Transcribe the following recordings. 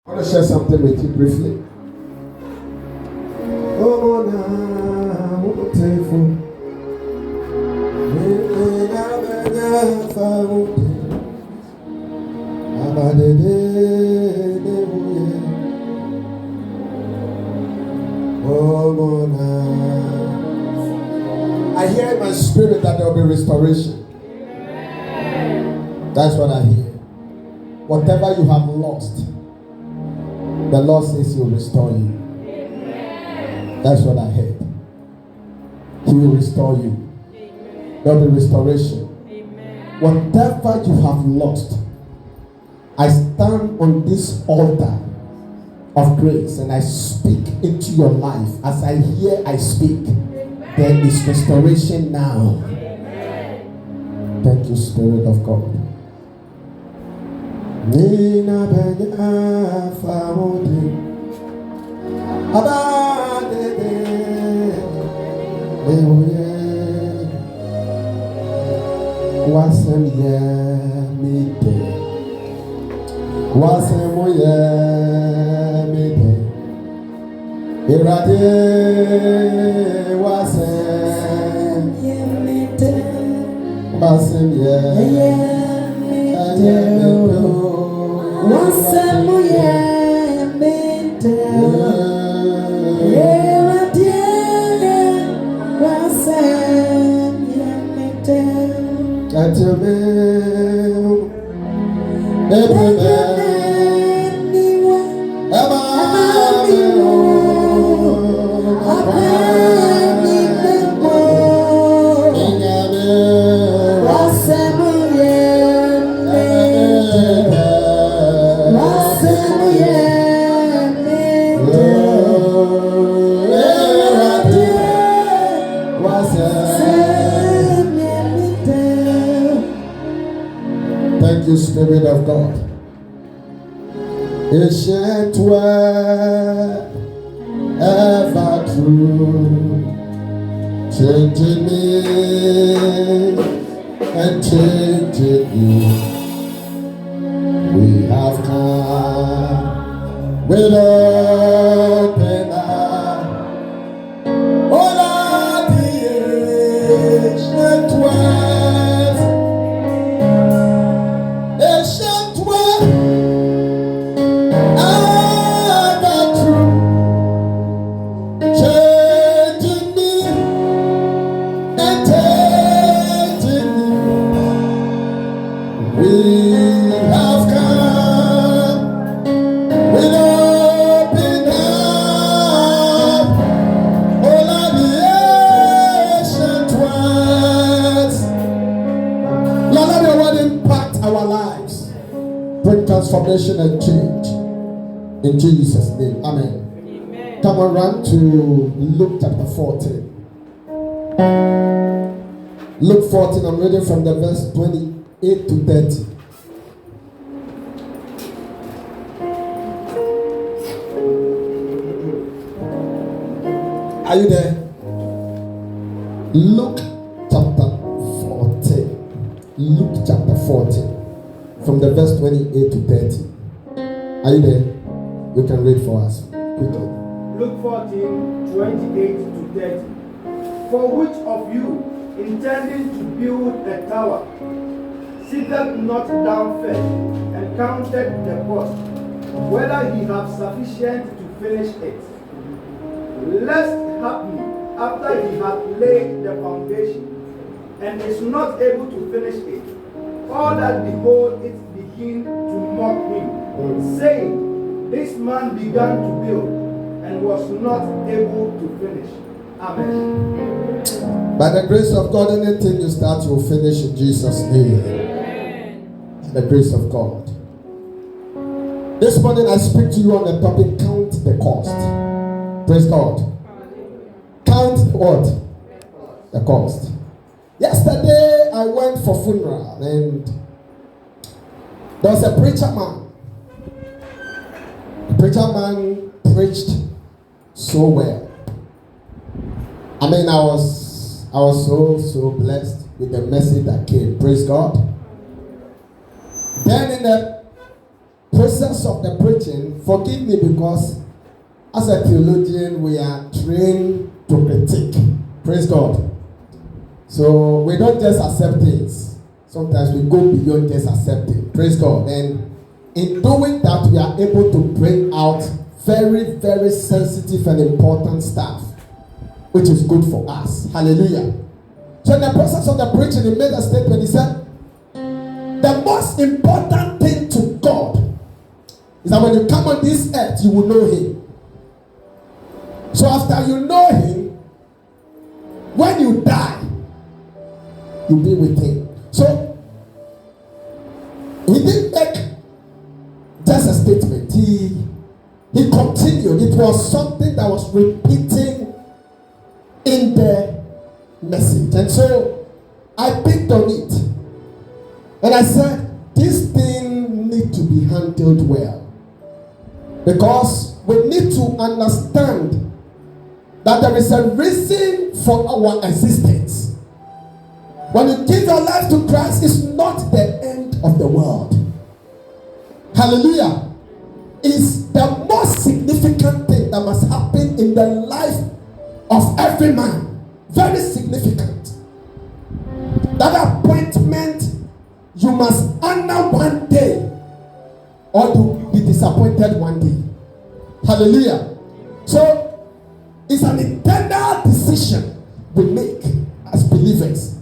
I want to share something with you briefly. Oh, na, what thankful. I hear in my spirit that there will be restoration. That's what I hear. Whatever you have lost, the Lord says He will restore you. That's what I heard. He will restore you. There will be restoration. Whatever you have lost, I stand on this altar of grace and I speak into your life. As I hear, I speak. There is restoration now. Thank you, Spirit of God. Nina benya famodi abade mewoye wasem ye mide wasem ye mide irade wasem ye mide wasem ye Thank you, Spirit of God. Ancient word, ever true, changing me and changing you. We have come with open eyes. All of the ancient word. Transformation and change in Jesus' name. Amen. Amen. Come on, run to Luke chapter 14. Luke 14, I'm reading from the verse 28 to 30. Are you there? Luke chapter 14. Luke chapter 14. From the verse 28 to 30. Are you there? You can read for us quickly. Luke 14, 28 to 30. For which of you, intending to build a tower, sitteth not down first and counted the cost, whether he have sufficient to finish it? Lest haply, after he hath laid the foundation, and is not able to finish it, all that behold it begin to mock him, saying, this man began to build and was not able to finish. Amen. By the grace of God, anything you start, you will finish in Jesus' name. By the grace of God. This morning I speak to you on the topic, count the cost. Praise God. Count what? The cost. Yesterday I went for funeral and there was a preacher man. The preacher man preached so well. I mean, I was so blessed with the message that came. Praise God. Then in the process process of the preaching, forgive me because as a theologian, we are trained to critique. Praise God. So we don't just accept things. Sometimes we go beyond just accepting. Praise God. And in doing that, we are able to bring out very, very sensitive and important stuff, which is good for us. Hallelujah. So in the process of the preaching, he made a statement. He said, the most important thing to God is that when you come on this earth, you will know him. So after you know him, when you die, you'll be with him. So he didn't make just a statement. He continued. It was something that was repeating in the message. And so I picked on it. And I said, this thing needs to be handled well. Because we need to understand that there is a reason for our existence. When you give your life to Christ, it's not the end of the world. Hallelujah. It's the most significant thing that must happen in the life of every man. Very significant. That appointment you must honor one day, or you will be disappointed one day. Hallelujah. So it's an internal decision we make as believers.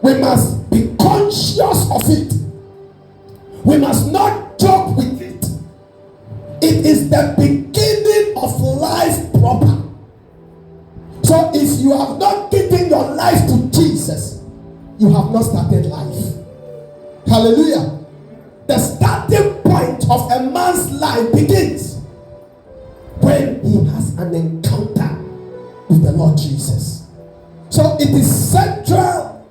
We must be conscious of it. We must not joke with it. It is the beginning of life proper. So if you have not given your life to Jesus, you have not started life. Hallelujah. The starting point of a man's life begins when he has an encounter with the Lord Jesus. So it is central.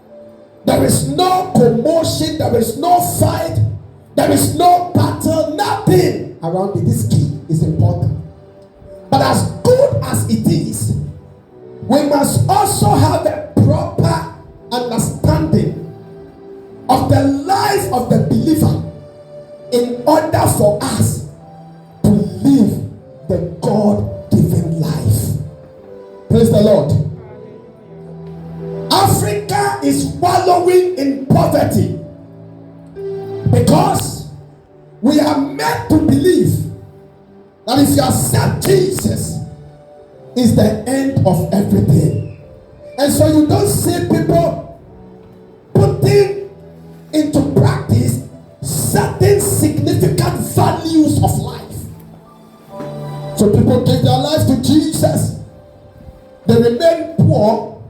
There is no commotion, there is no fight, there is no battle, nothing around it. This key is important. But as good as it is, we must also have a proper understanding of the life of the believer in order for us to live the God-given life. Praise the Lord. Africa is wallowing in poverty because we are meant to believe that if you accept Jesus, is the end of everything. And so you don't see people putting into practice certain significant values of life. So people give their life to Jesus, they remain poor,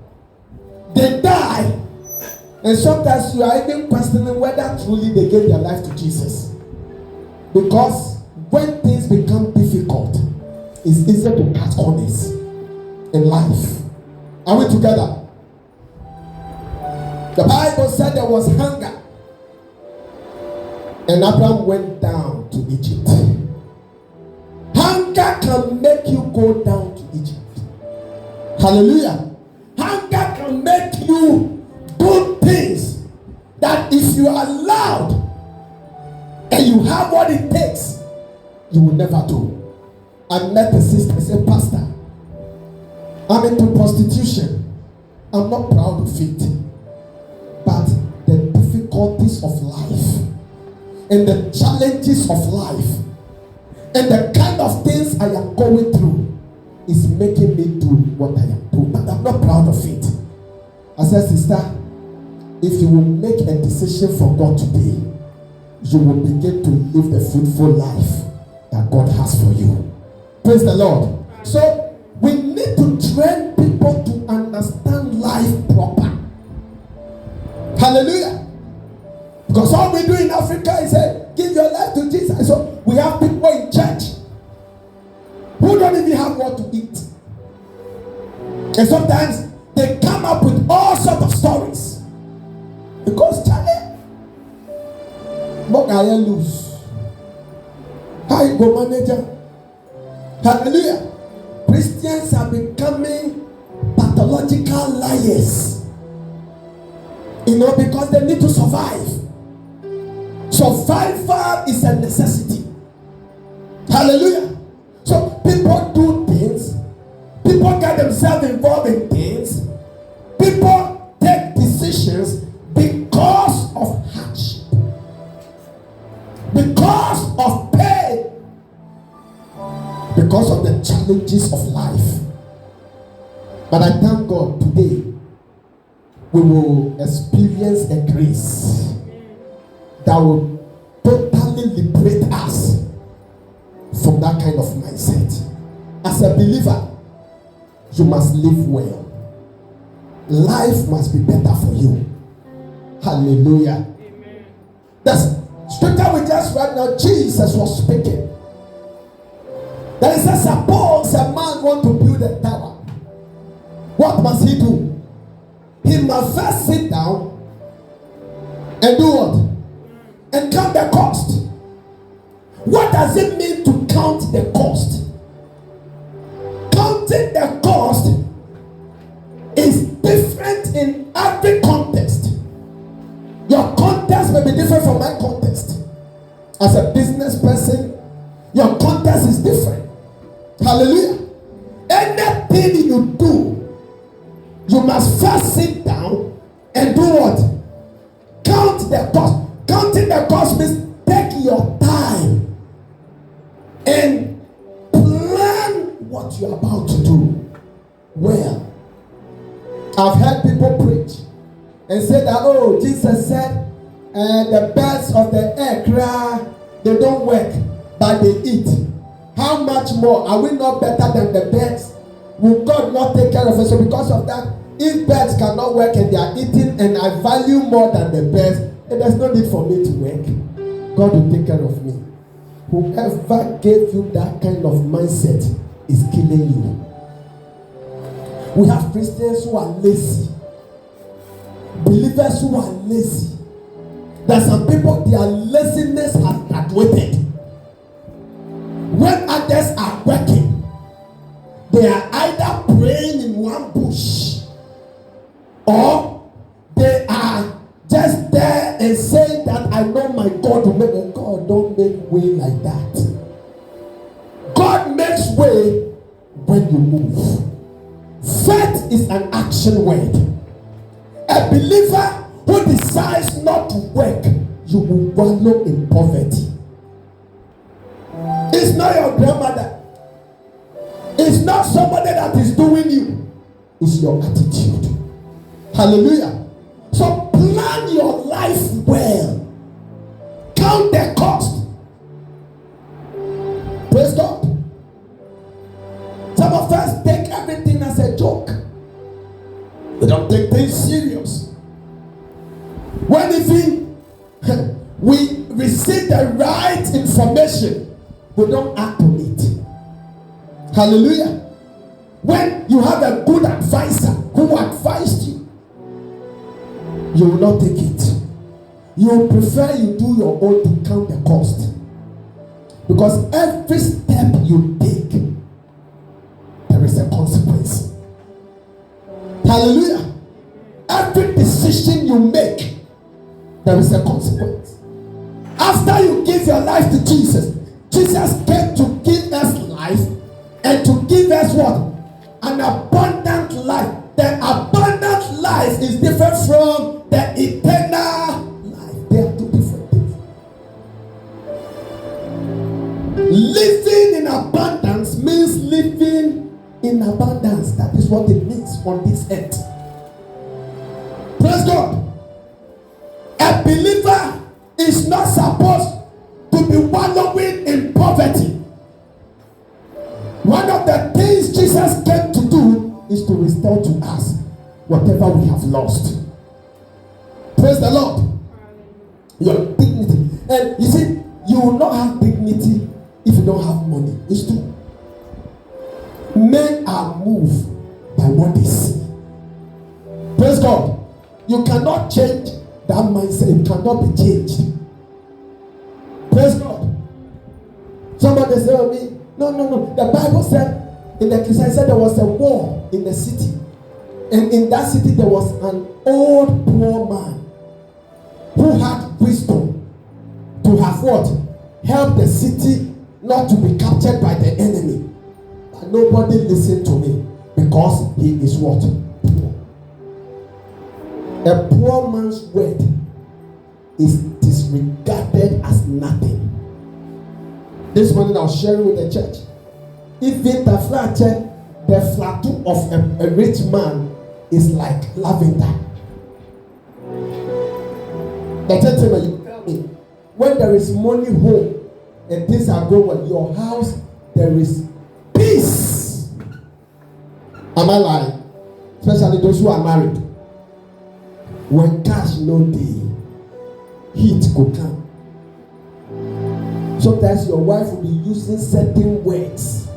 they die, and sometimes you are even questioning whether truly they gave their life to Jesus. Because when things become difficult, it's easier to cut corners in life. Are we together? The Bible said there was hunger, and Abraham went down to Egypt. Hunger can make you go down to Egypt. Hallelujah. Hunger can make you do things that if you are allowed and you have what it takes, you will never do. I met a sister, said, Pastor, I'm into prostitution. I'm not proud of it. But the difficulties of life and the challenges of life and the kind of things I am going through is making me do what I am doing. But I'm not proud of it. I said, sister, if you will make a decision for God today, you will begin to live the fruitful life that God has for you. Praise the Lord. So we need to train people to understand life proper. Hallelujah. Because all we do in Africa is say, give your life to Jesus. So we have people in church who don't even have what to eat. And sometimes they come up with all sorts of stories. Because Charlie, what can I lose? How you go manager? Hallelujah. Christians are becoming pathological liars. Because they need to survive. Survival is a necessity. Hallelujah. So people do things, people get themselves involved in things, people take decisions because of hardship, because of pain, because of the challenges of life. But I thank God today we will experience a grace that will totally liberate us from that kind of mindset. As a believer, you must live well. Life must be better for you. Hallelujah. Amen. The scripture we just read now, Jesus was speaking. There is a suppose a man want to build a tower. What must he do? He must first sit down and do what? And count the cost. What does it mean to count the cost? Counting the cost is different in every context. Your context may be different from my context. As a business person, your context is different. Hallelujah. Anything you do, you must first sit down and do what? Count the cost. Counting the cost means take your time and plan what you're about to do well. I've heard people preach and say that, oh, Jesus said the birds of the air cry, they don't work, but they eat. How much more? Are we not better than the birds? Will God not take care of us? So because of that, if birds cannot work and they are eating, and I value more than the birds, and there's no need for me to work, God will take care of me. Whoever gave you that kind of mindset is killing you. We have Christians who are lazy, believers who are lazy. There are some people, their laziness has graduated. When others are working, they are either praying in one bush, or they are just there and saying that I know my God will make a God. Don't make way like that. God makes way when you move. Faith is an action word. A believer who decides not to work, you will wallow in poverty. It's not your grandmother. It's not somebody that is doing you. It's your attitude. Hallelujah. So plan your life well. Count the cost. Praise God. Some of us take everything as a joke. We don't take things serious. When even we receive the right information, we don't act on it. Hallelujah. When you have a good advisor who advised you, you will not take it. You will prefer you do your own to count the cost. Because every step you take, there is a consequence. Hallelujah. Every decision you make, there is a consequence. After you give your life to Jesus, Jesus came to give us life and to give us what? An abundant life. The abundant life is different from the eternal life. They are two different things. Living in abundance means living in abundance. That is what it means on this earth. Praise God. A believer is not supposed to be wallowing in poverty. One of the things Jesus came to do is to restore to us whatever we have lost. Praise the Lord. Your dignity. And you see, you will not have dignity if you don't have money. It's true. Men are moved by what they see. Praise God. You cannot change that mindset. It cannot be changed. Praise God. Somebody said to me, no. The Bible said, in the Christian said there was a war in the city. And in that city there was an old poor man who had wisdom to have what? Help the city not to be captured by the enemy. But nobody listened to me because he is what? Poor. A poor man's word is disregarded as nothing. This morning I was sharing with the church. Even the flattery of a rich man is like lavender. The gentleman, you tell me, when there is money home and things are going, your house, there is peace. Am I lying? Especially those who are married. When cash no day, heat could come. Sometimes your wife will be using certain words.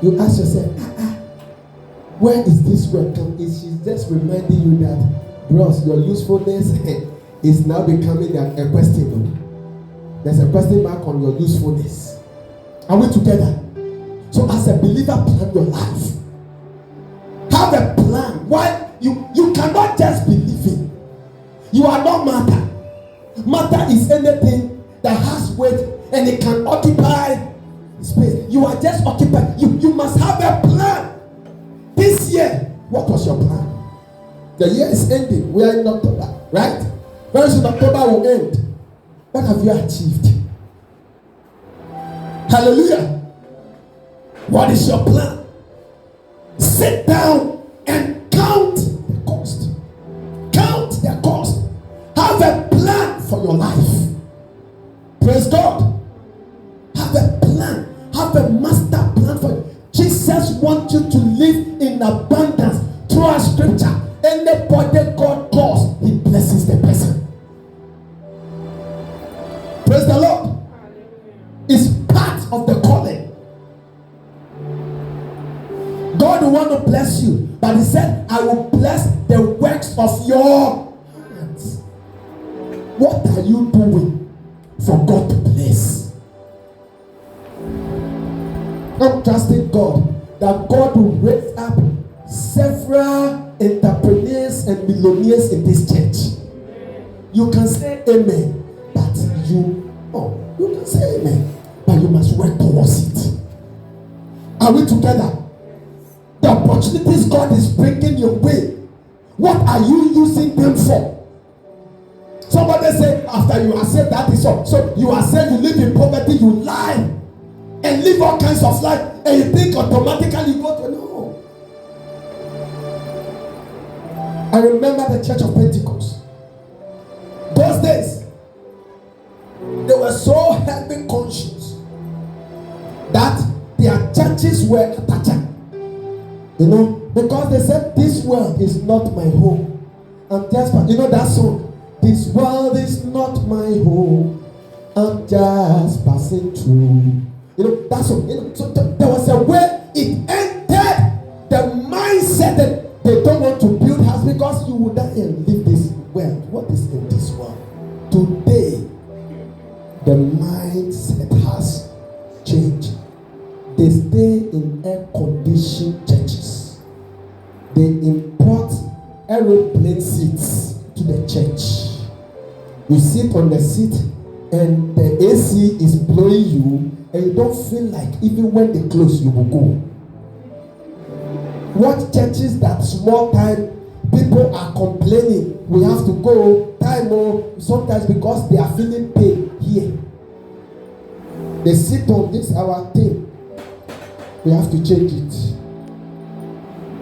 You ask yourself, where is this word come? She's just reminding you that, bros, your usefulness is now becoming a question. There's a question mark on your usefulness. Are we together? So as a believer, plan your life. Have a plan. Why? You cannot just believe it. You are not matter. Matter is anything that has weight and it can occupy space. You are just occupied. You must have a plan. This year, what was your plan? The year is ending. We are in October, right? Very soon October will end. What have you achieved? Hallelujah. What is your plan? Sit down and count the cost. Count the cost. Have a plan for your life. Praise God. Have a plan. Have a master plan for you. Jesus wants you to live in abundance through our scripture. Anybody God calls, he blesses the person. Praise the Lord. It's part of the calling. God will want to bless you, but he said, I will bless the works of your hands. What are you doing for God to bless? I'm trusting God that God will raise up several entrepreneurs and millionaires in this church. You can say amen, but you can say amen, but you must work towards it. Are we together? The opportunities God is bringing your way, what are you using them for? Somebody say, after you are said that is all. So you are saying you live in poverty, you lie and live all kinds of life, and you think automatically you go to no. I remember the church of Pentecost. Those days, they were so heavy conscious that their churches were attached. You know, because they said, this world is not my home. I'm just, you know that song? This world is not my home. I'm just passing through. You know, that song. You know, so there was a way it entered the mindset that they don't want to build house because you will die and leave this world. What is in this world? Today, the mindset has changed. They stay in air-conditioned churches. They import aeroplane seats to the church. You sit on the seat and the AC is blowing you and you don't feel like even when they close you will go. What churches that small time people are complaining we have to go time more sometimes because they are feeling pain here. They sit on this our thing. We have to change it.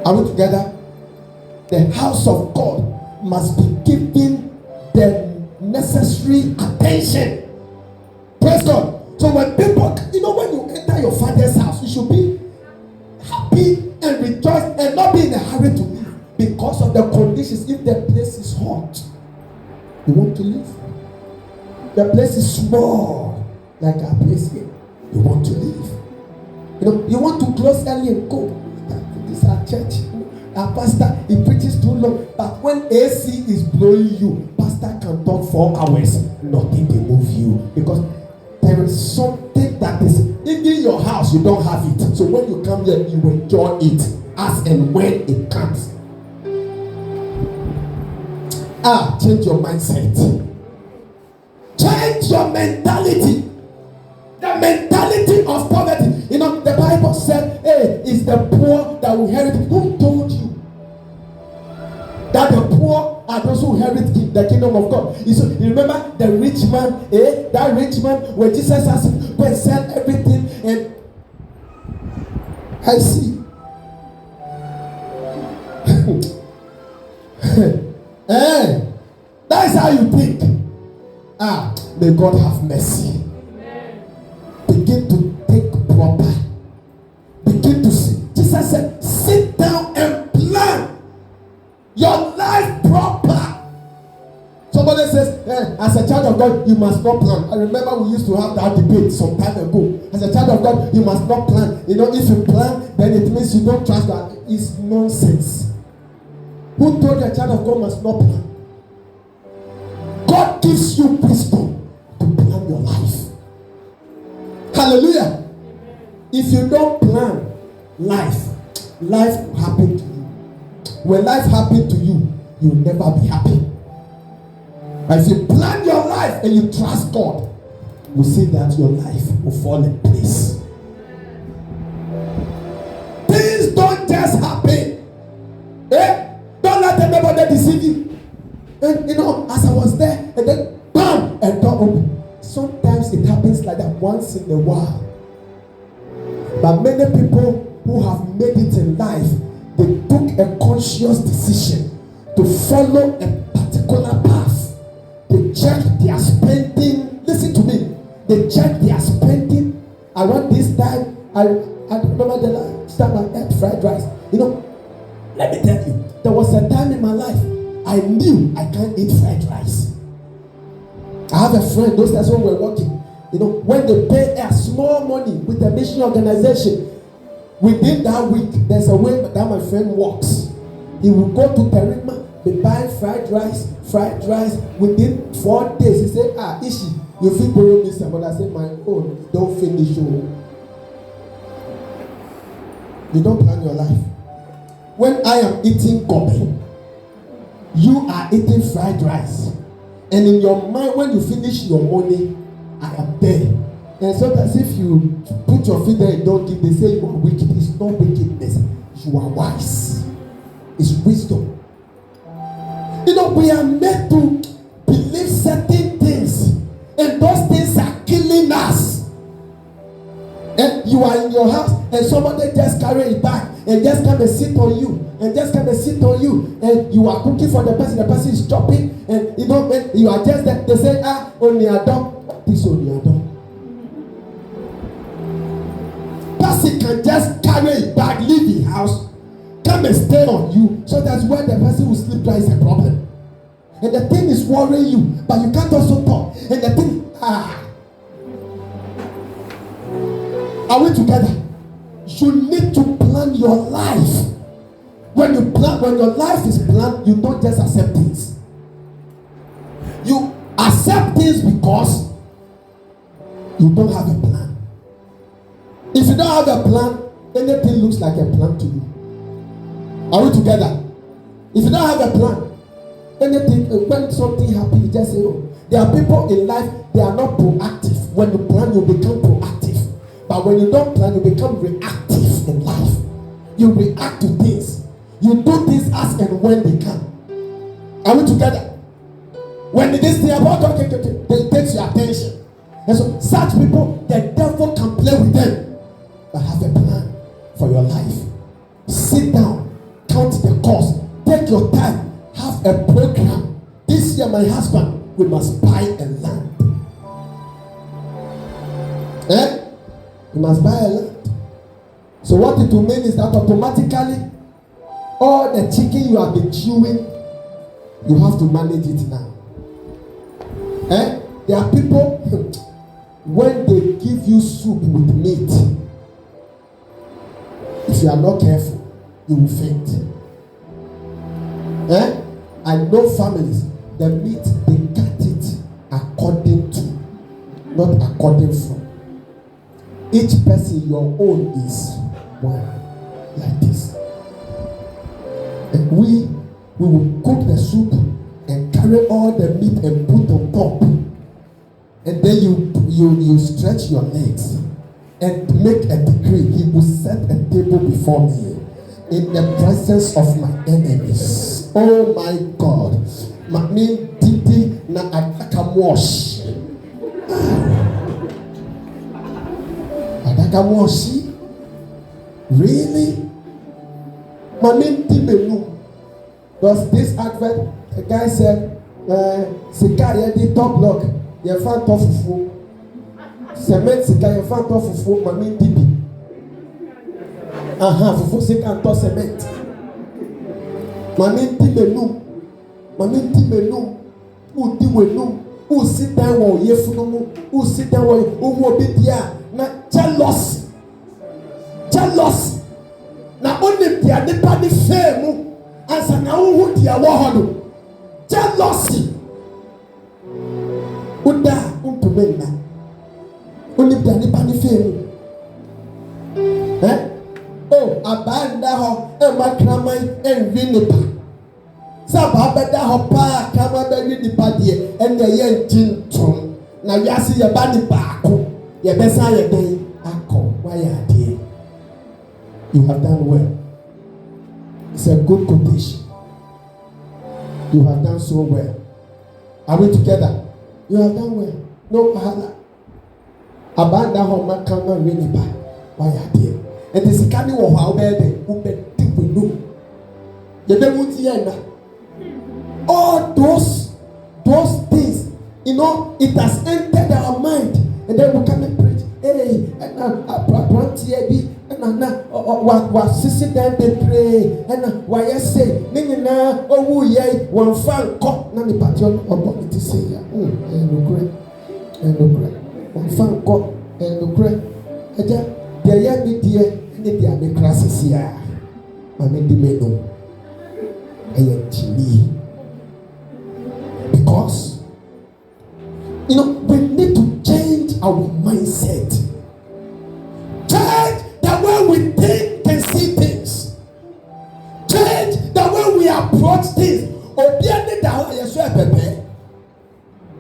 Are we together? The house of God must be given the necessary attention. Praise God. So when people, you know, when you enter your father's house, you should be happy and rejoice and not be in a hurry to leave because of the conditions. If the place is hot, you want to leave. The place is small, like our place here. You want to leave. You know, you want to close early and go. This is our church. Our pastor, he preaches too long. But when AC is blowing you, pastor can talk 4 hours. Nothing will move you. Because there is something that is in your house, you don't have it. So when you come here, you enjoy it as and when it comes. Change your mindset. Change your mentality. The The mentality of poverty. You know, the Bible said, hey, it's the poor that will inherit. Who told you that the poor are those who inherit the kingdom of God? You remember the rich man, that rich man, when Jesus asked him, go and sell everything, and I see. That is how you think. May God have mercy. Amen. Begin to think proper. Begin to see. Jesus said, sit down and plan your life proper. Somebody says, as a child of God, you must not plan. I remember we used to have that debate some time ago. As a child of God, you must not plan. You know, if you plan, then it means you don't trust God. It's nonsense. Who told you a child of God must not plan? God gives you wisdom to plan your life. Hallelujah. If you don't plan life will happen to you. When life happens to you, you'll never be happy. But if you plan your life and you trust God, you see that your life will fall in place. Things don't just happen. Don't let anybody deceive you. And you know, as I was there, and then bam, a door open. Sometimes it happens like that once in a while. But many people who have made it in life, they took a conscious decision to follow a particular path. They checked their spending. Listen to me. They checked their spending. Around this time, I remember the last time I ate fried rice. You know, let me tell you, there was a time in my life I knew I can't eat fried rice. I have a friend, those guys when we were working, you know, when they pay a small money with a mission organization, within that week, there's a way that my friend works. He will go to Terima, they buy fried rice. Within 4 days, he say, Ishi, you feel borrow me some, but I say, my own, don't finish you. You don't plan your life. When I am eating gobe, you are eating fried rice. And in your mind, when you finish your money, I am there. And sometimes if you put your feet there and don't give, they say you are wicked. It's not wickedness. You are wise. It's wisdom. You know, we are made to believe certain things. And those things are killing us. And you are in your house and somebody just carry it back and just come and sit on you. And just come and sit on you, and you are cooking for the person is chopping, and you know, and you are just there. They say, only a dog, this only a dog. Person can just carry it back, leave the house, come and stay on you, so that's where the person will sleep. There is a problem, and the thing is worrying you, but you can't also talk, and the thing, are we together? You need to plan your life. When your life is planned, you don't just accept things. You accept things because you don't have a plan. If you don't have a plan, anything looks like a plan to you. Are we together? If you don't have a plan, anything, when something happens, you just say, oh. There are people in life, they are not proactive. When you plan, you become proactive. But when you don't plan, you become reactive in life. You react to things. You do things as and when they come. Are we together? When this thing about they takes your attention. And so such people, the devil can play with them. But have a plan for your life. Sit down, count the cost, take your time, have a program. This year, my husband, we must buy a land. We must buy a land. So what it will mean is that automatically all the chicken you have been chewing, you have to manage it now. There are people, when they give you soup with meat, if you are not careful, you will faint. I know families, the meat, they cut it according to, not according from. Each person, your own is one, like this. And we will cook the soup and carry all the meat and put on top. and then you stretch your legs and make a decree. He will set a table before me in the presence of my enemies. Oh my God. Mami didi na adaka wash. Adaka washi? Really? Mami di menu. Because this advert, the guy said, sika yedi top block, ye fan to fufu. Cement sika ye fan to fufu, mami dibi. Fufu sika to cement. Mami di menu. Mami di menu. U di menu. U sit down wo ye funumu. U sit down wo obi dia na jealous. Jealous. Na only dia de pa di fame. Ansa na wo dia wo hodo. Jealousy. Uda untumena. Only dia de pa di fame. Oh, abanda ho e makraman en winipa. Saba beda ho pa kama be winipa de en de ye ntintom. Na yasi ye ba ni baako. Ye besa ye den akọ wa ya de. You have done well. It's a good quotation. You have done so well. Are we together? You have done well. No pahala. Abanda ho makama winipa wa ya de. And the sikani wo ha obede ubedi wenu yebe muti yenda. All those things, you know, it has entered our mind, and then we come and preach. Hey, and what sissy then they pray, and why I say, Nina, oh, yea, one fan caught Nanny Pation or Bonnie to say, and look great, one fan caught and look great. The young dear, and the other classes here. I mean, the menu. I am TV. Because, you know, we need to change our mindset. Change the way we think and see things. Change the way we approach things.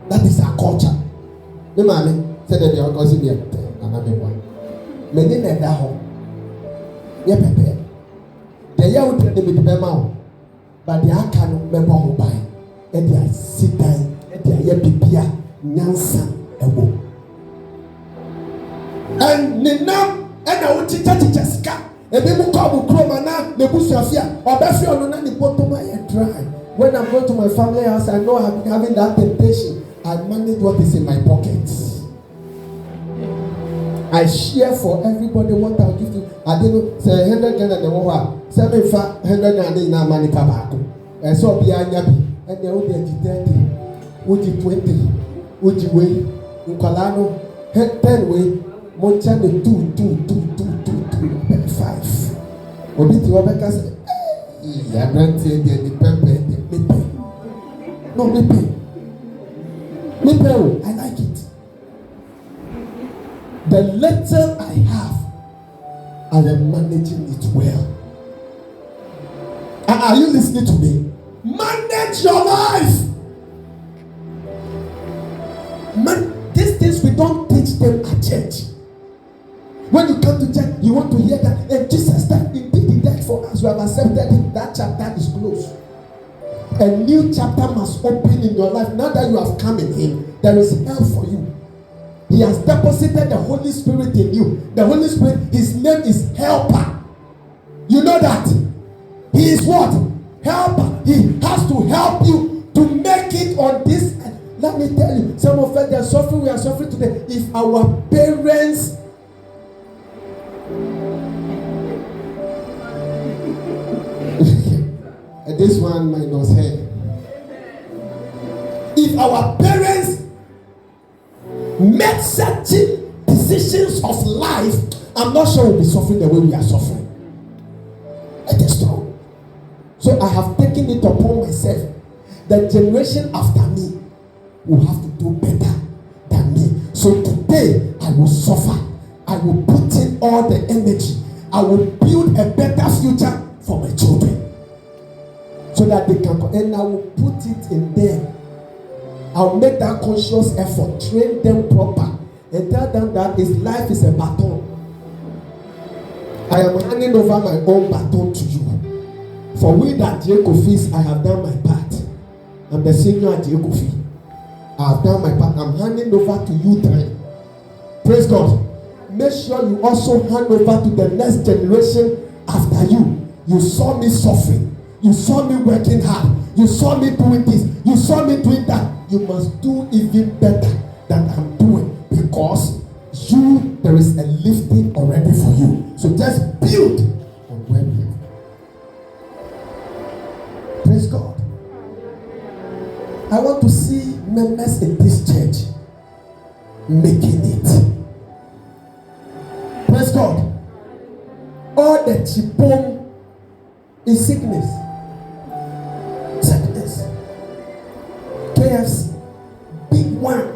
That is our culture. The man said that they are causing me another one. Many men that home. Yeah, pepe. They are with the bema, but they are can't be bomb by. And they are sit down, and they are pipia, Nansa, and wo. And Nina, and I will teach Jessica. And they will come with Cromana, the bush of fear, or Bessie on the bottom and dry. When I'm going to my family house, I know I'm having that temptation. I manage what is in my pockets. I share for everybody what I'll give to. I didn't say 100 Ghana and the one 700 and in a money cabacco. And so be a yabi. And the old 30, Uji 20, Uji way, Ukalano, 10 way, Monchane 2, 5. Obiti Wabeka said, I granted the pepper, no, me pay. I like it. The little I have, I am managing it well. Are you listening to me? Manage your life. These things we don't teach them at church. When you come to church, you want to hear that and Jesus died, he died for us. We have accepted it. That chapter is closed. A new chapter must open in your life. Now that you have come in Him, there is help for you. He has deposited the Holy Spirit in you. The Holy Spirit, His name is Helper. You know that? He is what? Helper. He has to help you to make it on this. Let me tell you, some of us, they are suffering. We are suffering today. If our parents and this one minus hair. If our parents make certain decisions of life, I'm not sure we'll be suffering the way we are suffering. It is true. So I have taken it upon myself. The generation after me will have to do better than me. So today I will suffer. I will put in all the energy. I will build a better future for my children. So that they can, and I will put it in them. I'll make that conscious effort, train them proper, and tell them that his life is a baton. I am handing over my own baton to you. For we that Kofi, I have done my part. I'm the senior at Kofi. I have done my part. I'm handing over to you time. Praise God. Make sure you also hand over to the next generation after you. You saw me suffering. You saw me working hard. You saw me doing this. You saw me doing that. You must do even better than I'm doing, because there is a lifting already for you. So just build on where we are. Praise God. I want to see members in this church making it. Praise God. All the chipom is sickness. KFC, big one,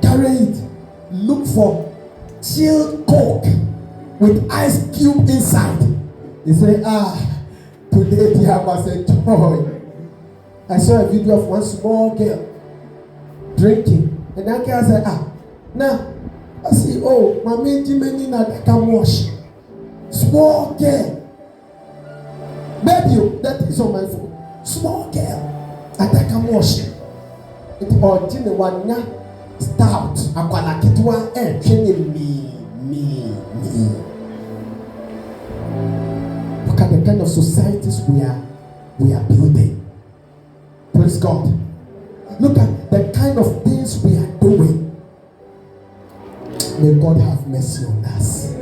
carry it. Look for chilled Coke with ice cube inside. They say, today there was a joy. I saw a video of one small girl drinking, and that girl said, now I see, my main Jimmy that can wash. Small girl, baby, that is on my phone. Small girl, that can wash. It originally one stout. Akwala kitwa me. Look at the kind of societies we are building. Praise God. Look at the kind of things we are doing. May God have mercy on us.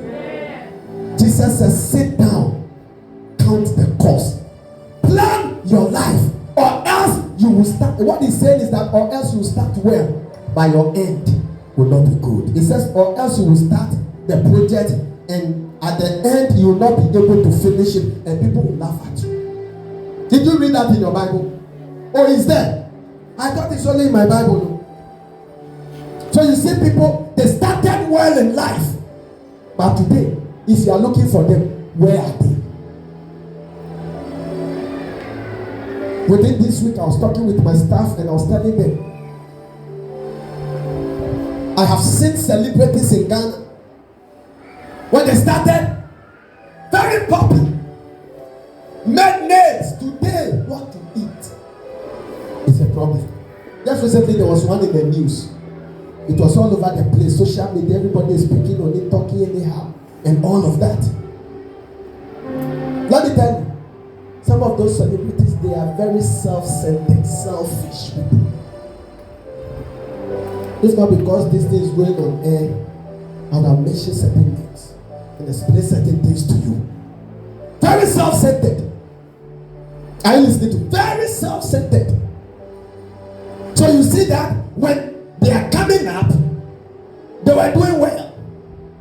Jesus says, sit down, count the cost, plan your life, or else you will start. What he's saying is that, or else you will start well, but your end will not be good. He says, or else you will start the project, and at the end you will not be able to finish it, and people will laugh at you. Did you read that in your Bible? Oh, it's there. I thought it's only in my Bible. So you see people, they started well in life, but today, if you are looking for them, where are they? Within this week, I was talking with my staff and I was telling them, I have seen celebrities in Ghana when they started very popular, made names. Today, what to eat is a problem. Just recently, there was one in the news. It was all over the place, social media, everybody is speaking on it, talking anyhow, and all of that. Let me tell you, some of those celebrities, they are very self-centered, selfish people. It's not because this thing is going on air and I'll mention certain things and explain certain things to you. Very self-centered. Are you listening to? Very self-centered. So you see that when they are coming up, they were doing well.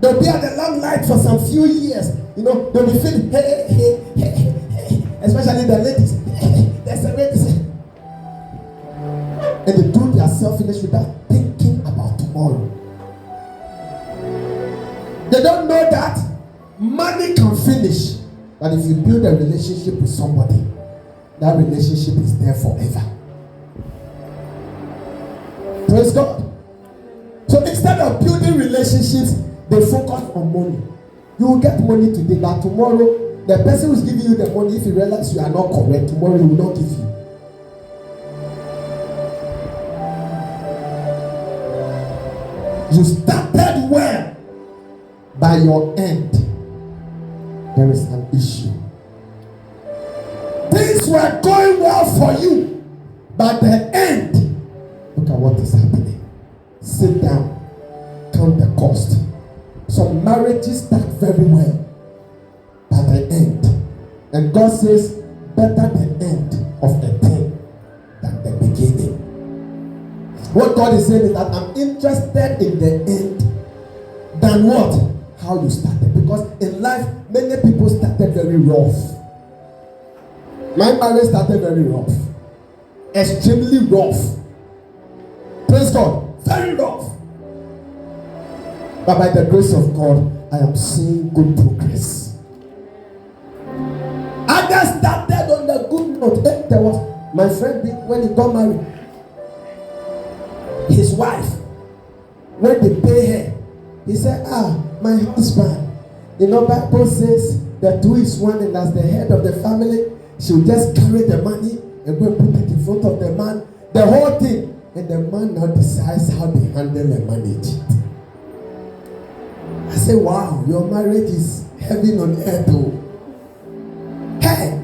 They'll be at the limelight for some few years. You know, they'll be feeling hey. Especially the ladies. That's a ladies. And they do their selfishness without thinking about tomorrow. They don't know that money can finish. But if you build a relationship with somebody, that relationship is there forever. Praise God. So instead of building relationships, they focus on money. You will get money today, but tomorrow, the person who is giving you the money, if you realize you are not correct, tomorrow he will not give you. You started well, by your end, there is an issue. Things were going well for you, but the end, look at what is happening. Sit down, count the cost. Some marriages start very well, but the end, and God says, better the end of a thing than the beginning. What God is saying is that I'm interested in the end than what? How you started. Because in life, many people started very rough. My marriage started very rough. Extremely rough. Praise God. Very rough. But by the grace of God, I am seeing good progress. Others started on the good note. There was my friend when he got married. wife, when they pay her, he said, my husband, Bible says the two is one, and as the head of the family, she'll just carry the money and go and put it in front of the man, the whole thing, and the man now decides how they handle and manage it. I say, wow, your marriage is heaven on earth. Oh. Hey!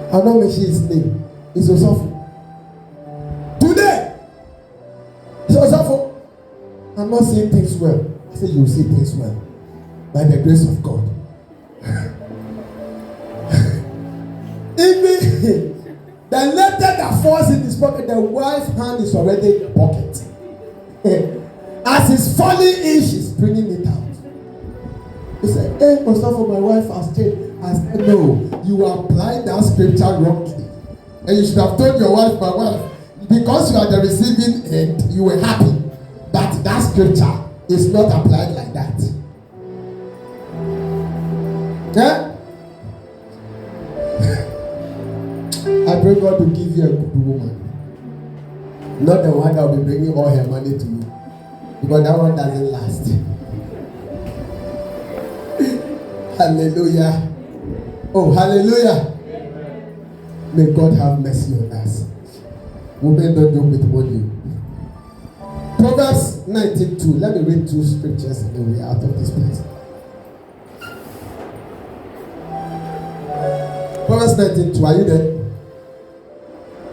I don't mention his name. It's Osofo. Today! It's Osofo. I'm not seeing things well. I say, you see things well. By the grace of God. Even the letter that falls in his pocket, the wife's hand is already in the pocket. As it's falling in, she's bringing it out. He said, hey, Mustafa, my wife has changed. I said, no, you applied that scripture wrongly. And you should have told your wife, my wife, because you are the receiving end, you were happy. But that scripture is not applied like that. Yeah? I pray God to give you a good woman. Not the one that will be bringing all her money to you. Because that one doesn't last. Hallelujah. Oh, hallelujah. May God have mercy on us. Women don't joke with money. Proverbs 19:2. Let me read 2 scriptures and then we're out of this place. Proverbs 19:2. Are you there?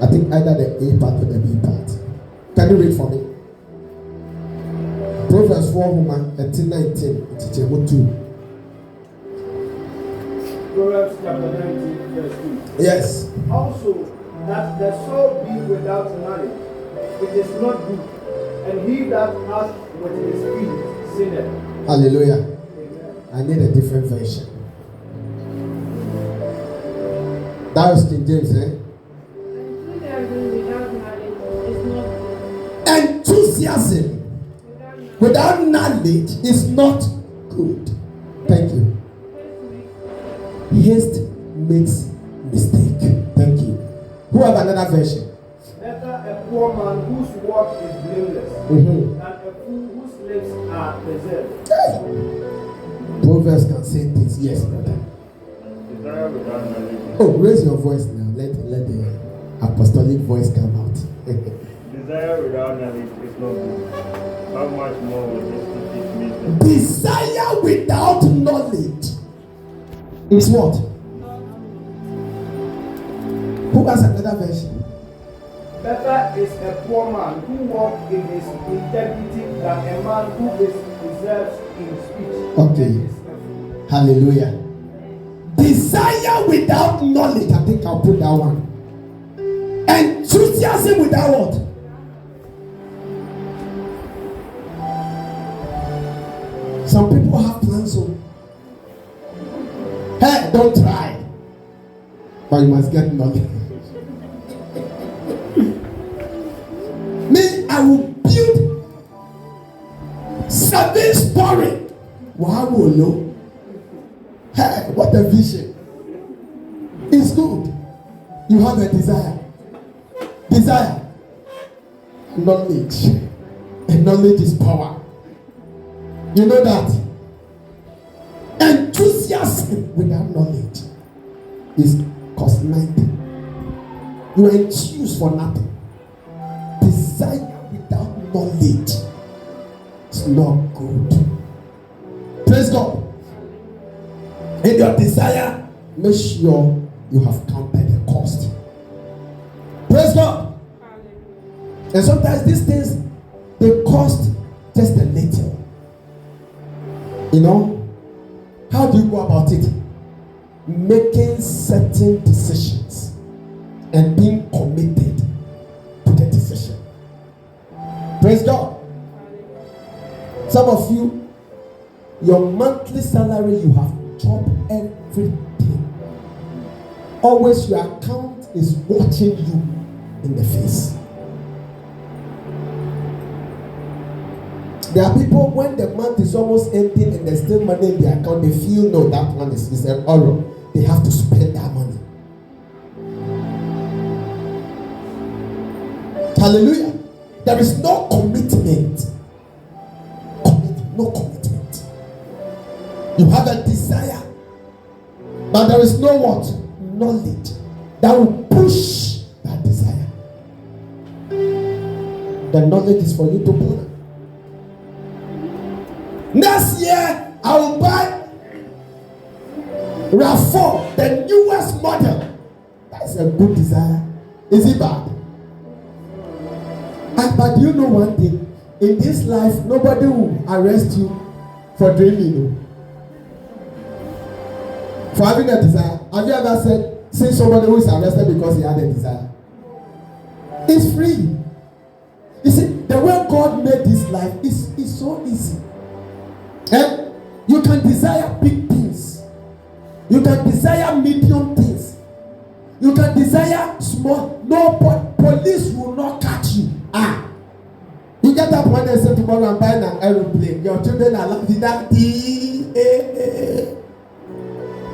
I think either the A part or the B part. Can you read for me? Proverbs 4:19. Teacher 2. Proverbs chapter 19, verse 2. Yes. Also, that the soul be without knowledge, it is not good, and he that hath with his feet sinneth. Hallelujah. Amen. I need a different version. That was King James, eh? Enthusiasm without knowledge is not good. Thank you. Haste makes mistake. Thank you. Who have another version? Better a poor man whose walk is blameless than a fool whose lips are preserved. Hey. Proverbs can say things. Yes, brother. Oh, raise your voice now. Let the apostolic voice come out. Desire without knowledge is not good. How much more will this teach wisdom? Desire without knowledge is what? Who has another version? Better is a poor man who walks in his integrity than a man who is preserved in speech. Okay. Hallelujah. Desire without knowledge. I think I'll put that one. Enthusiasm without what? Some people have plans. So, hey, don't try. But you must get knowledge. Me, I will build 7-story. Wow, no. Hey, what a vision. It's good. You have a desire. Desire. Knowledge. And knowledge is power. You know that? Enthusiasm without knowledge is cost nothing. You are enthused for nothing. Desire without knowledge is not good. Praise God. In your desire, make sure you have counted the cost. Praise God. And sometimes these things, they cost just a little. You know, how do you go about it? Making certain decisions and being committed to the decision. Praise God. Some of you, your monthly salary, you have chopped everything. Always your account is watching you in the face. There are people, when the month is almost ending and there's still money in their account, they feel no, that one is an error. They have to spend that money. Hallelujah. There is no commitment. No commitment. You have a desire, but there is no what? Knowledge that will push that desire. The knowledge is for you to plan. Next year, I will buy RAV4, the newest model. That's a good desire. Is it bad? But you know one thing? In this life, nobody will arrest you for dreaming. For having a desire. Have you ever seen somebody who is arrested because he had a desire? It's free. You see, the way God made this life is so easy. And you can desire big things. You can desire medium things. You can desire small. No, police will not catch you. You get up one day and say tomorrow I'm buying an aeroplane. Your children are laughing at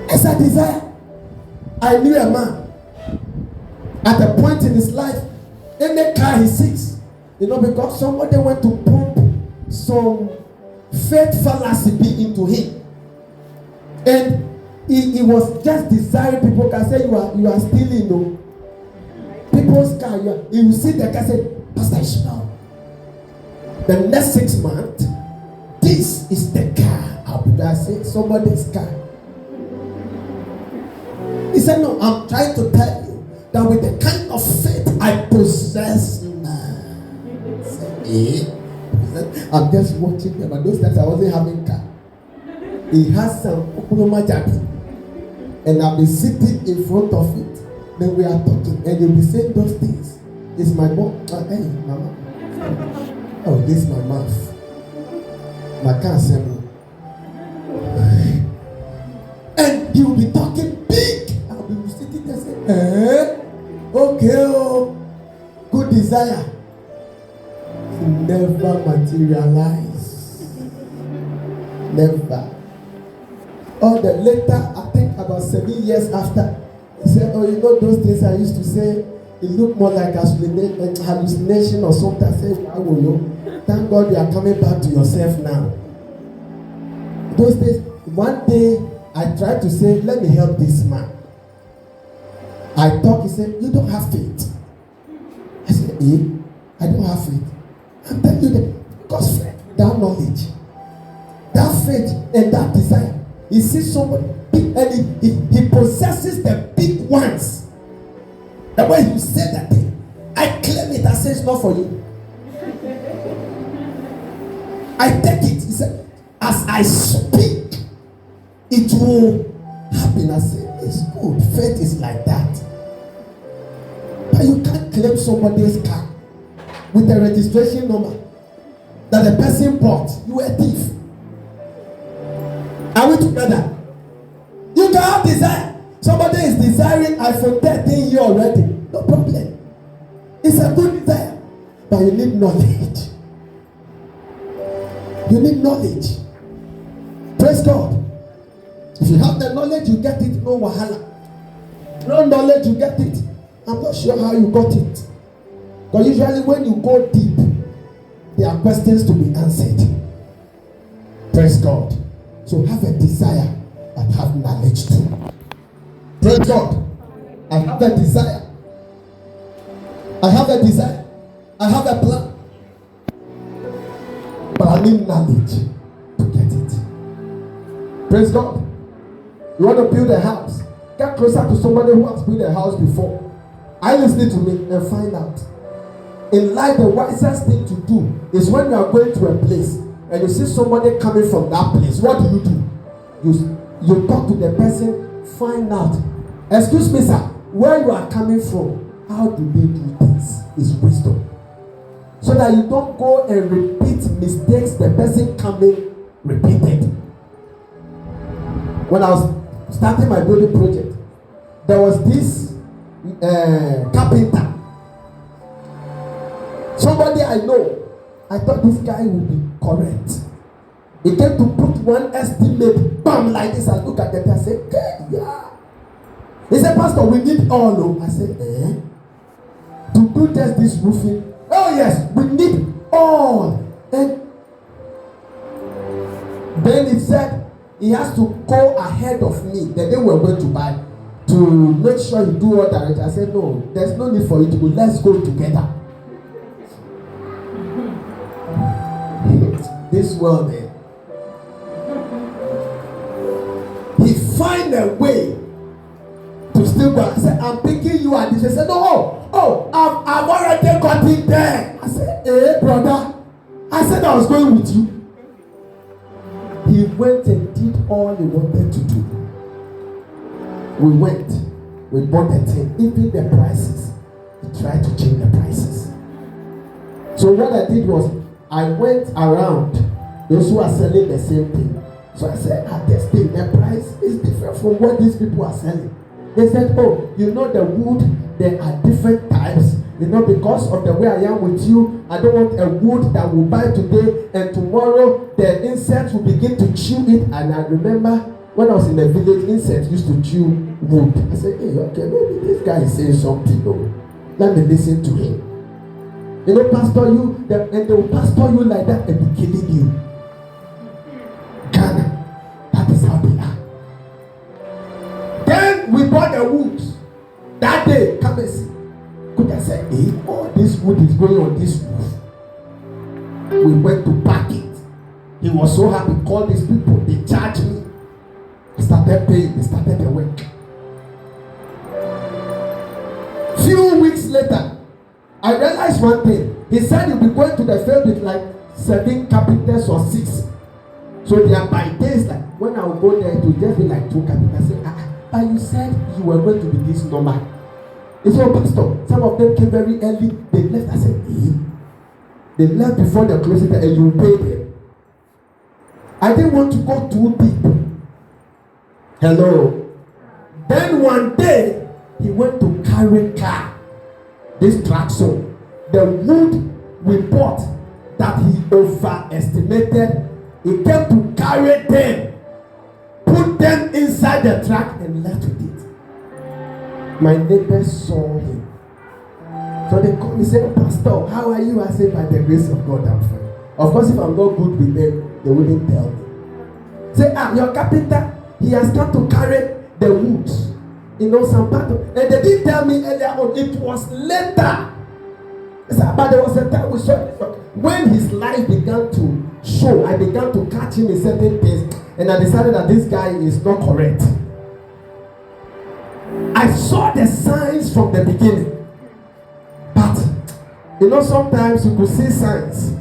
It's a desire. I knew a man at a point in his life, in the car he sees, because somebody went to pump some faith fallacy into him, and he was just desiring people can say you are stealing people's car. You will see the guy say, Pastor Ishmael, the next 6 months, this is the car I'll be there. Say somebody's car. He said, no, I'm trying to tell you that with the kind of faith I possess now. I'm just watching them, but those times I wasn't having car. He has some Oklahoma jacket, and I'll be sitting in front of it. Then we are talking, and you'll be saying those things. It's my mom. Hey, mama. Oh, this is my mouth. My car assembly. And you'll be talking big. I'll be sitting there saying, okay, good desire. Never materialize. Never. The later, I think about 7 years after, he said, those things I used to say, it looked more like hallucination or something. I said, thank God you are coming back to yourself now. Those days, one day, I tried to say, let me help this man. I talked, he said, you don't have faith. I said, I don't have faith. I'm telling you that because faith, that knowledge, that faith and that desire, he sees somebody big and he possesses the big ones. The way you said that thing, I claim it. I say it's not for you. I take it. He said, as I speak, it will happen. I say, it's good. Faith is like that. But you can't claim somebody's car with a registration number that the person bought. You are a thief. Are we together? You can have desire. Somebody is desiring iPhone 13 here already. No problem. It's a good desire. But you need knowledge. You need knowledge. Praise God. If you have the knowledge, you get it. No wahala. No knowledge, you get it. I'm not sure how you got it. Because usually when you go deep, there are questions to be answered. Praise God. So have a desire and have knowledge too. Praise God. I have a desire. I have a desire. I have a plan. But I need knowledge to get it. Praise God. You want to build a house? Get closer to somebody who has built a house before. I listen to me and find out. In life, the wisest thing to do is when you are going to a place and you see somebody coming from that place, what do? You talk to the person, find out. Excuse me, sir, where you are coming from, how do they do things? Is wisdom. So that you don't go and repeat mistakes the person coming repeated. When I was starting my building project, there was this carpenter. Somebody I know, I thought this guy would be correct. He came to put one estimate, bam, like this. I look at it, I said, okay, yeah. He said, Pastor, we need all. I said, to do just this roofing. Oh, Oh yes, we need all. And then it said he has to go ahead of me the day we're going to buy, to make sure you do all that. I said, no, there's no need for you to go. Let's go together. This world, he find a way to still go. I said, I'm picking you at this. He said, no, I've already got it there. I said, brother, I said I was going with you. He went and did all he wanted to do. We went, we bought the thing, even the prices. He tried to change the prices. So what I did was, I went around those who are selling the same thing. So I said, this thing, the price is different from what these people are selling. They said, the wood, there are different types. Because of the way I am with you, I don't want a wood that will buy today and tomorrow the insects will begin to chew it. And I remember when I was in the village, insects used to chew wood. I said, okay, maybe this guy is saying something. Let me listen to him. Pastor you, and they will pastor you like that and be killing you. Ghana, that is how they are. Then we bought the wood. That day, come and see. Could I say, all this wood is going on this roof. We went to pack it. He was so happy, called these people, they charged me. I started paying, they started the work. Few weeks later, I realized one thing. He said you'll be going to the field with like 7 carpenters or 6. So they are by days, like when I will go there, it will just be like 2 carpenters. I said, but you said you were going to be this number. He said, Pastor, some of them came very early. They left. I said, they left before the closing and you pay them. I didn't want to go too deep. Hello. Then one day, he went to carry car. This traction. The wood we bought that he overestimated, he came to carry them, put them inside the truck and left with it. My neighbors saw him. So they called me and said, Pastor, how are you? I said, by the grace of God, I'm fine. Of course, if I'm not good with them, they wouldn't tell me. Say, your carpenter, he has come to carry the wood. Some part of, and they didn't tell me earlier on, it was later. But there was a time we saw it. When his life began to show, I began to catch him in certain things, and I decided that this guy is not correct. I saw the signs from the beginning. But, sometimes you could see signs.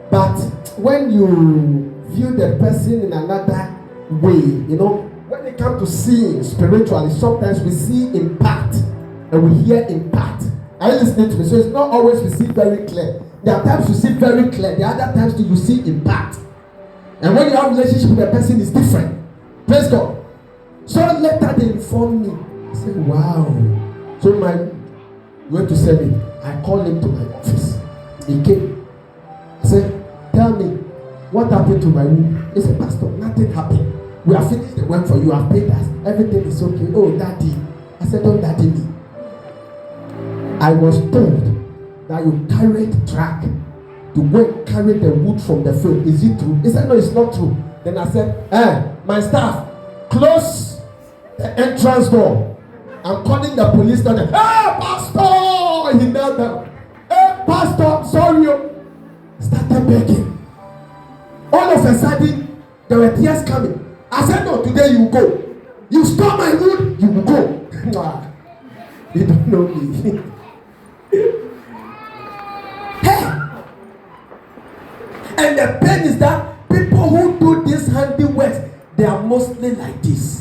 But when you view the person in another way, when it comes to seeing spiritually, sometimes we see in part and we hear in part. Are you listening to me? So it's not always we see very clear. There are times you see very clear. There are other times you see in part. And when you have a relationship with the person, it's different. Praise God. So later they informed me. I said, wow. So we went to sell it. I called him to my office. He came. I said, tell me, what happened to my room? He said, Pastor, nothing happened. We have finished the work for you. I've paid us. Everything is okay. Oh, daddy. I said, don't daddy me. I was told that you carried track to go and carry the wood from the field. Is it true? He said, no, it's not true. Then I said, my staff, close the entrance door. I'm calling the police. Hey, Pastor! He knelt down. Hey, Pastor, sorry. Started begging. All of a sudden, there were tears coming. I said, no, today you go. You stole my wood, you will go. You don't know me. Hey! And the pain is that people who do this handiwork, they are mostly like this.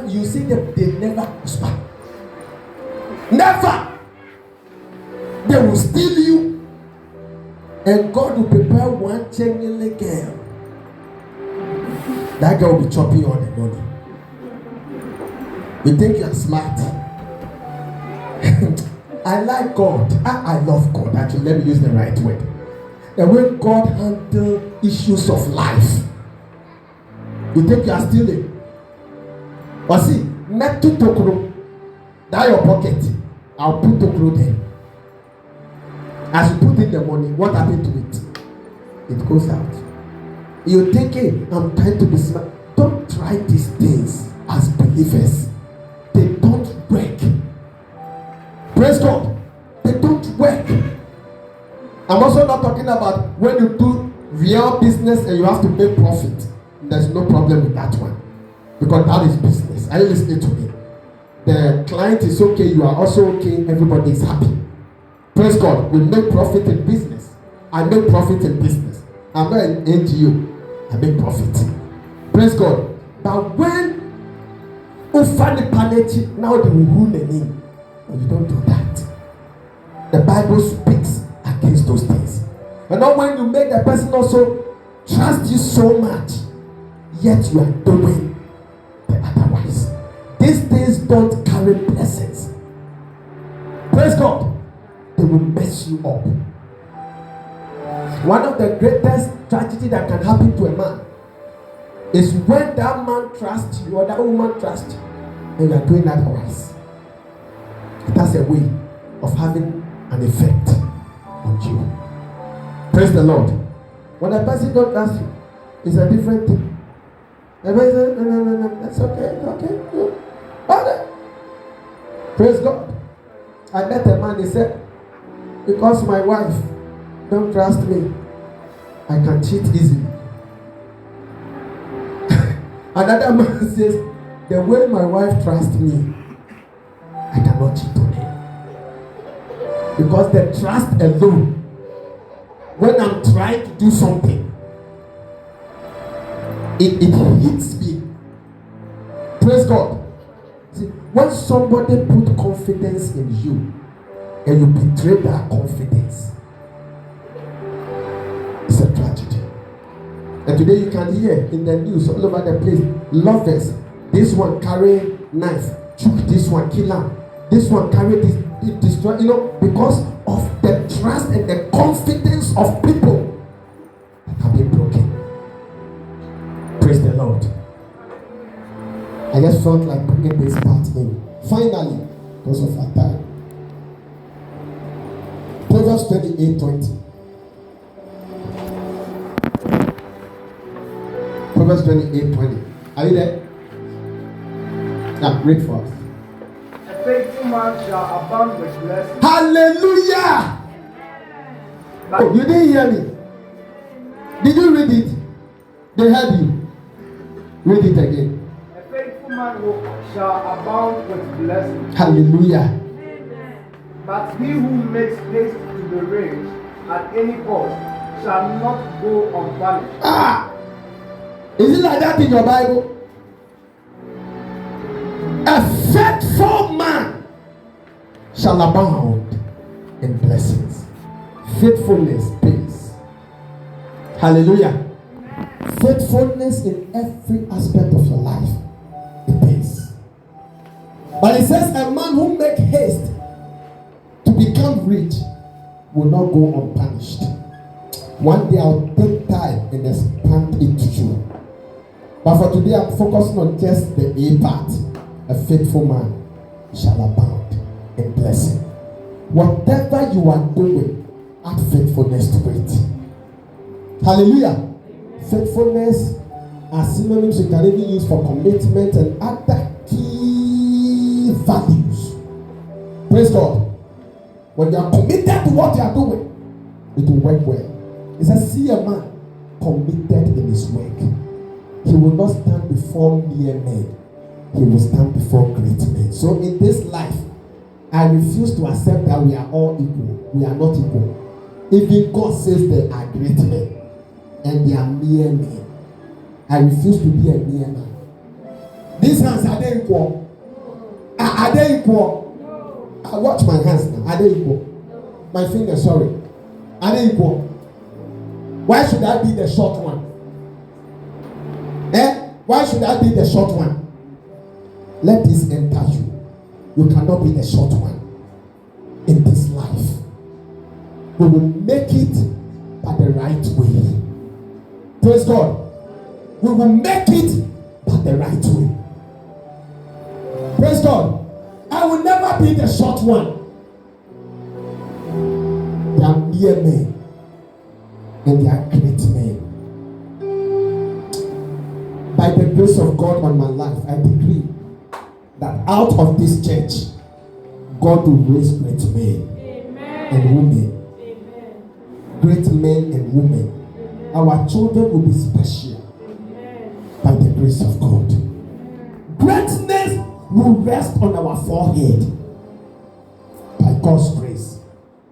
You see them, they never prosper. Never! They will steal you, and God will prepare one genuine girl. That girl will be chopping all the money. You think you are smart? I like God. I love God. Actually, let me use the right word. The way God handles issues of life. You think you are stealing? But see, not to tokro. That your pocket. I'll put tokro there. As you put in the money, what happened to it? It goes out. You think, hey, I'm trying to be smart. Don't try these things as believers. They don't work. Praise God. They don't work. I'm also not talking about when you do real business and you have to make profit. There's no problem with that one. Because that is business. Are you listening to me? The client is okay, you are also okay, everybody is happy. Praise God. We make profit in business. I make profit in business. I'm not an NGO. I make profit. Praise God. But when you find the palliative, now they will rule the name. You don't do that. The Bible speaks against those things. And not when you make the person also trust you so much, yet you are doing the otherwise. These things don't carry blessings. Praise God. They will mess you up. One of the greatest tragedy that can happen to a man is when that man trusts you or that woman trusts you and you are doing otherwise. It has a way of having an effect on you. Praise the Lord. When a person don't trust you, it's a different thing. The person says, no, that's okay. Okay. Praise God. I met a man, he said, because my wife don't trust me, I can cheat easily. Another man says, the way my wife trusts me, I cannot cheat on her. Because the trust alone, when I'm trying to do something, it hits me. Praise God. See, when somebody put confidence in you and you betray that confidence, it's a tragedy. And today you can hear in the news all over the place, lovers, this one carry knife, choke this one, kill him. This one carry this, destroy, because of the trust and the confidence of people that have been broken. Praise the Lord. I just felt like bringing this part in. Finally, because of our time. Proverbs 28:20. Proverbs 28:20. Are you there? Now, read for us. A faithful man shall abound with blessings. Hallelujah! Oh, you didn't hear me. Did you read it? They heard you. Read it again. A faithful man shall abound with blessings. Hallelujah. But he who makes haste to be rich at any cost shall not go unpunished. Is it like that in your Bible? A faithful man shall abound in blessings. Faithfulness pays. Hallelujah. Faithfulness in every aspect of your life, it pays. But it says a man who makes haste to become rich will not go unpunished. One day I'll take time and expand it to you. But for today I'm focusing on just the A part. A faithful man shall abound in blessing. Whatever you are doing, add faithfulness to it. Hallelujah. Faithfulness are synonyms you can even use for commitment and other key values. Praise God. When you are committed to what you are doing, it will work well. It says, see a man committed in his work. He will not stand before mere men. He will stand before great men. So in this life, I refuse to accept that we are all equal. We are not equal. Even God says they are great men and they are mere men. I refuse to be a mere man. These hands, are they equal? Are they equal? I watch my hands now. Are they equal? My fingers, sorry. Are they equal? Why should I be the short one? Why should I be the short one? Let this enter you. You cannot be the short one in this life. We will make it by the right way. Praise God. We will make it by the right way. Praise God. I will never be the short one. They are mere men. And they are great men. By the grace of God on my life, I decree that out of this church, God will raise great men and women. Great men and women. Our children will be special by the grace of God. Greatness will rest on our forehead by God's grace.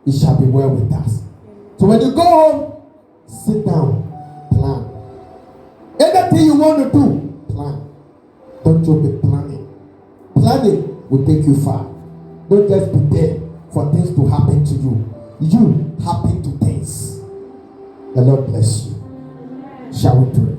It shall be well with us. So when you go home, sit down, plan. Anything you want to do, plan. Don't joke with planning. Planning will take you far. Don't just be there for things to happen to you. You happen to things. The Lord bless you. Shall we pray?